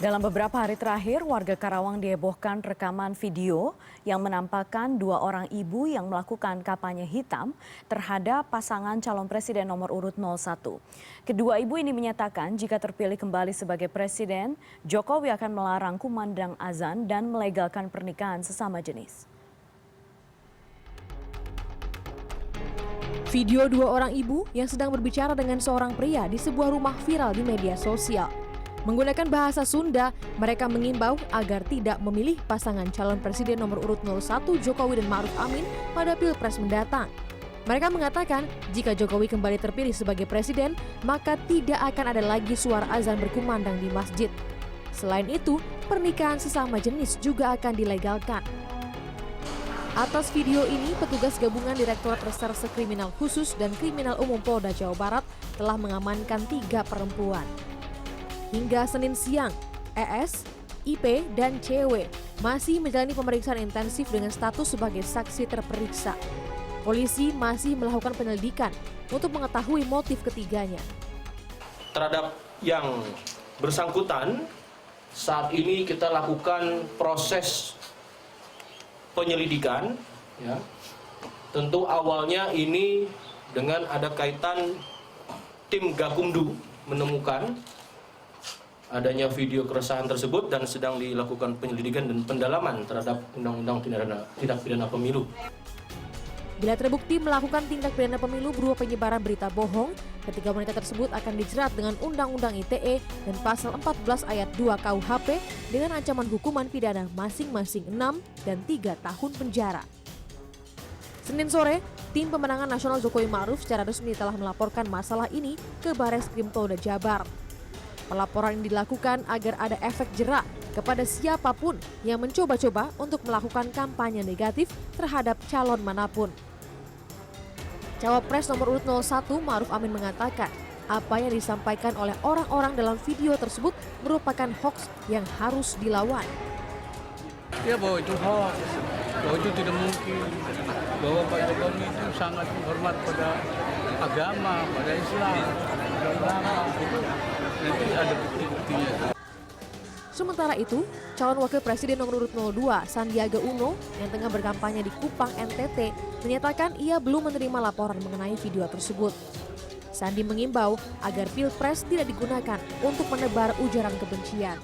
Dalam beberapa hari terakhir, warga Karawang dihebohkan rekaman video yang menampakkan dua orang ibu yang melakukan kampanye hitam terhadap pasangan calon presiden nomor urut 01. Kedua ibu ini menyatakan jika terpilih kembali sebagai presiden, Jokowi akan melarang kumandang azan dan melegalkan pernikahan sesama jenis. Video dua orang ibu yang sedang berbicara dengan seorang pria di sebuah rumah viral di media sosial. Menggunakan bahasa Sunda, mereka mengimbau agar tidak memilih pasangan calon presiden nomor urut 01 Jokowi dan Ma'ruf Amin pada Pilpres mendatang. Mereka mengatakan jika Jokowi kembali terpilih sebagai presiden, maka tidak akan ada lagi suara azan berkumandang di masjid. Selain itu, pernikahan sesama jenis juga akan dilegalkan. Atas video ini, petugas gabungan Direktorat Reserse Kriminal Khusus dan Kriminal Umum Polda Jawa Barat telah mengamankan 3 perempuan. Hingga Senin siang, ES, IP, dan CW masih menjalani pemeriksaan intensif dengan status sebagai saksi terperiksa. Polisi masih melakukan penyelidikan untuk mengetahui motif ketiganya. Terhadap yang bersangkutan, saat ini kita lakukan proses penyelidikan. Ya. Tentu awalnya ini dengan ada kaitan tim Gakumdu menemukan adanya video keresahan tersebut dan sedang dilakukan penyelidikan dan pendalaman terhadap Undang-Undang Tindak Pidana Pemilu. Bila terbukti melakukan tindak pidana pemilu berupa penyebaran berita bohong, ketiga wanita tersebut akan dijerat dengan Undang-Undang ITE dan Pasal 14 Ayat 2 KUHP dengan ancaman hukuman pidana masing-masing 6 dan 3 tahun penjara. Senin sore, tim pemenangan nasional Jokowi Ma'ruf secara resmi telah melaporkan masalah ini ke Bareskrim Polda Jabar. Pelaporan ini dilakukan agar ada efek jerak kepada siapapun yang mencoba-coba untuk melakukan kampanye negatif terhadap calon manapun. Cawapres nomor urut 01 Ma'ruf Amin mengatakan apa yang disampaikan oleh orang-orang dalam video tersebut merupakan hoaks yang harus dilawan. Ya, bahwa itu hoax, bahwa itu tidak mungkin, bahwa Pak Jokowi itu sangat menghormat pada agama, pada Islam, pada ulama, itu nanti ada bukti-buktinya. Sementara itu, calon wakil presiden nomor urut 02 Sandiaga Uno yang tengah berkampanye di Kupang, NTT, menyatakan ia belum menerima laporan mengenai video tersebut. Sandi mengimbau agar Pilpres tidak digunakan untuk menebar ujaran kebencian.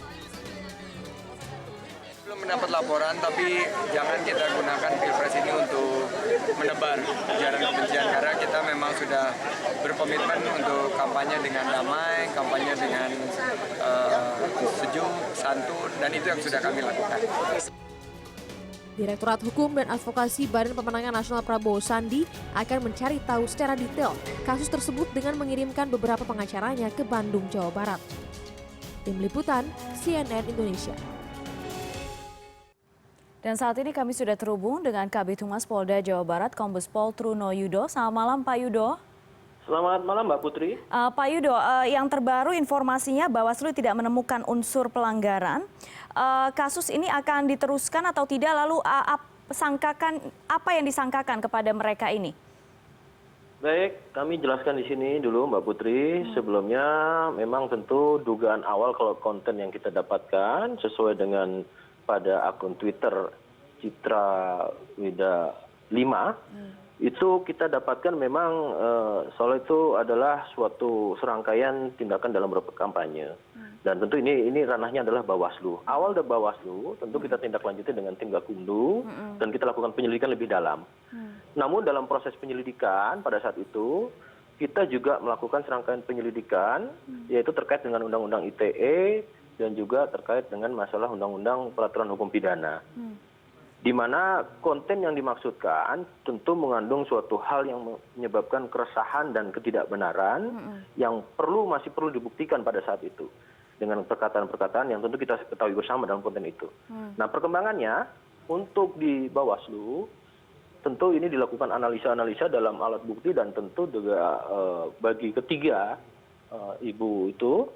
Belum mendapat laporan, tapi jangan kita gunakan Pilpres ini untuk menebar ujaran kebencian karena kita memang sudah berkomitmen untuk kampanye dengan damai, kampanye dengan sejuk, santun, dan itu yang sudah kami lakukan. Direktorat Hukum dan Advokasi Badan Pemenangan Nasional Prabowo Sandi akan mencari tahu secara detail kasus tersebut dengan mengirimkan beberapa pengacaranya ke Bandung, Jawa Barat. Tim Liputan, CNN Indonesia. Dan saat ini kami sudah terhubung dengan Kabid Humas Polda Jawa Barat, Kombes Pol Truno Yudo. Selamat malam Pak Yudo. Selamat malam Mbak Putri. Pak Yudo, yang terbaru informasinya Bawaslu tidak menemukan unsur pelanggaran. Kasus ini akan diteruskan atau tidak? Lalu apa yang disangkakan kepada mereka ini? Baik, kami jelaskan di sini dulu Mbak Putri. Sebelumnya memang tentu dugaan awal kalau konten yang kita dapatkan sesuai dengan pada akun Twitter Citra Wida 5, itu kita dapatkan memang soal itu adalah suatu serangkaian tindakan dalam berkampanye. Dan tentu ini ranahnya adalah Bawaslu. Awal dari Bawaslu tentu kita tindak lanjuti dengan tim Gakumdu dan kita lakukan penyelidikan lebih dalam. Namun dalam proses penyelidikan pada saat itu kita juga melakukan serangkaian penyelidikan yaitu terkait dengan Undang-Undang ITE dan juga terkait dengan masalah Undang-Undang Peraturan Hukum Pidana. Di mana konten yang dimaksudkan tentu mengandung suatu hal yang menyebabkan keresahan dan ketidakbenaran yang masih perlu dibuktikan pada saat itu. Dengan perkataan-perkataan yang tentu kita ketahui bersama dalam konten itu. Nah, perkembangannya untuk di Bawaslu tentu ini dilakukan analisa-analisa dalam alat bukti dan tentu juga bagi ketiga ibu itu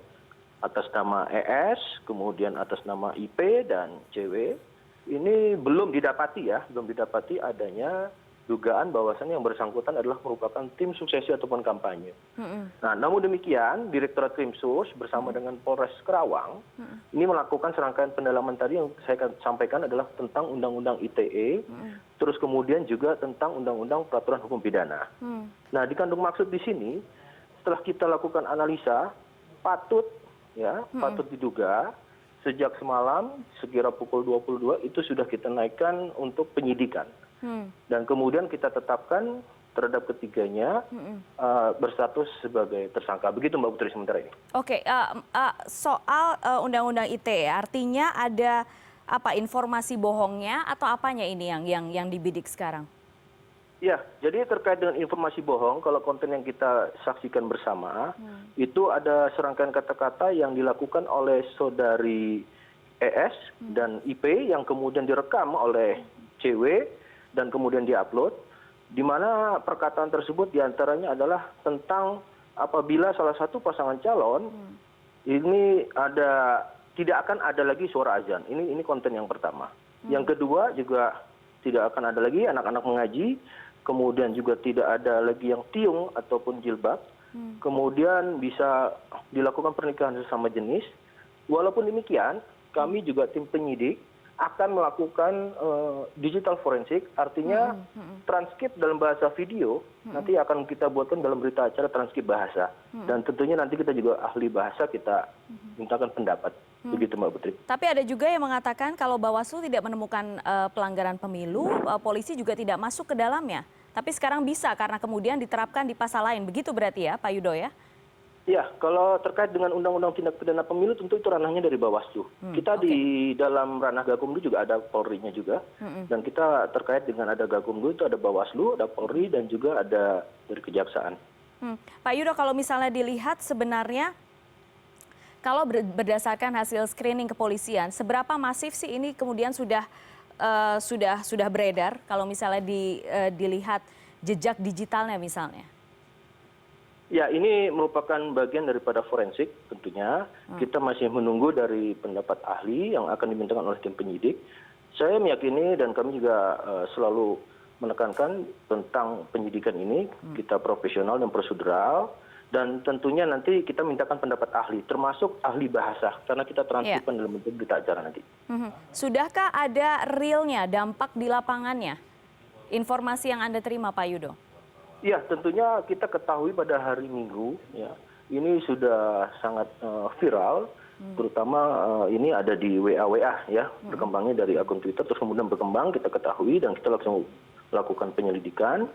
atas nama ES, kemudian atas nama IP dan CW, ini belum didapati adanya dugaan bahwasannya yang bersangkutan adalah merupakan tim suksesi ataupun kampanye. Nah, namun demikian, Direktorat Krimsus bersama dengan Polres Karawang ini melakukan serangkaian pendalaman tadi yang saya sampaikan adalah tentang Undang-Undang ITE, terus kemudian juga tentang Undang-Undang Peraturan Hukum Pidana. Nah, dikandung maksud di sini, setelah kita lakukan analisa, patut diduga sejak semalam sekira pukul 22 itu sudah kita naikkan untuk penyidikan. Dan kemudian kita tetapkan terhadap ketiganya berstatus sebagai tersangka. Begitu Mbak Putri sementara ini. Oke, soal Undang-Undang ITE, artinya ada apa informasi bohongnya atau apanya ini yang dibidik sekarang? Ya, jadi terkait dengan informasi bohong, kalau konten yang kita saksikan bersama, itu ada serangkaian kata-kata yang dilakukan oleh saudari ES dan IP yang kemudian direkam oleh CW dan kemudian diupload, di mana perkataan tersebut diantaranya adalah tentang apabila salah satu pasangan calon ini tidak akan ada lagi suara azan. Ini konten yang pertama. Yang kedua juga tidak akan ada lagi anak-anak mengaji, kemudian juga tidak ada lagi yang tiung ataupun jilbab, kemudian bisa dilakukan pernikahan sesama jenis. Walaupun demikian, kami juga tim penyidik akan melakukan digital forensik, artinya transkrip dalam bahasa video nanti akan kita buatkan dalam berita acara transkrip bahasa. Dan tentunya nanti kita juga ahli bahasa kita mintakan pendapat. Begitu Mbak Putri. Tapi ada juga yang mengatakan kalau Bawaslu tidak menemukan pelanggaran pemilu, polisi juga tidak masuk ke dalamnya. Tapi sekarang bisa karena kemudian diterapkan di pasal lain. Begitu berarti ya Pak Yudo ya? Ya, kalau terkait dengan Undang-Undang Tindak Pidana Pemilu tentu itu ranahnya dari Bawaslu. Kita di dalam ranah Gakumdu juga ada Polri-nya juga. Dan kita terkait dengan ada Gakumdu itu ada Bawaslu, ada Polri, dan juga ada dari Kejaksaan. Pak Yudo, kalau misalnya dilihat sebenarnya kalau berdasarkan hasil screening kepolisian, seberapa masif sih ini kemudian sudah beredar kalau misalnya dilihat jejak digitalnya misalnya? Ya, ini merupakan bagian daripada forensik tentunya. Kita masih menunggu dari pendapat ahli yang akan dimintakan oleh tim penyidik. Saya meyakini dan kami juga selalu menekankan tentang penyidikan ini, kita profesional dan prosedural. Dan tentunya nanti kita mintakan pendapat ahli, termasuk ahli bahasa, karena kita transkripkan dalam bentuk berita acara nanti. Sudahkah ada realnya dampak di lapangannya? Informasi yang Anda terima Pak Yudo? Ya, tentunya kita ketahui pada hari Minggu, ya, ini sudah sangat viral, terutama ini ada di WA ya, berkembangnya dari akun Twitter, terus kemudian berkembang, kita ketahui dan kita langsung lakukan penyelidikan.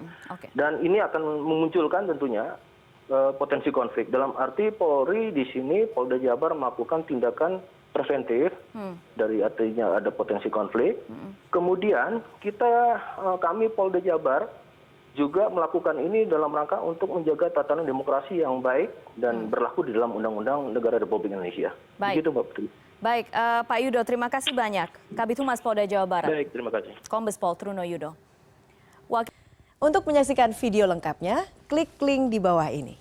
Dan ini akan memunculkan tentunya potensi konflik. Dalam arti Polri di sini, Polda Jabar melakukan tindakan preventif, dari artinya ada potensi konflik. Kemudian kami Polda Jabar juga melakukan ini dalam rangka untuk menjaga tatanan demokrasi yang baik dan berlaku di dalam Undang-Undang Negara Republik Indonesia. Baik. Begitu Mbak Putri. Baik, Pak Yudo, terima kasih banyak. Kabid Humas Polda Jawa Barat. Baik, terima kasih. Kombes Pol Truno Yudo. Untuk menyaksikan video lengkapnya, klik link di bawah ini.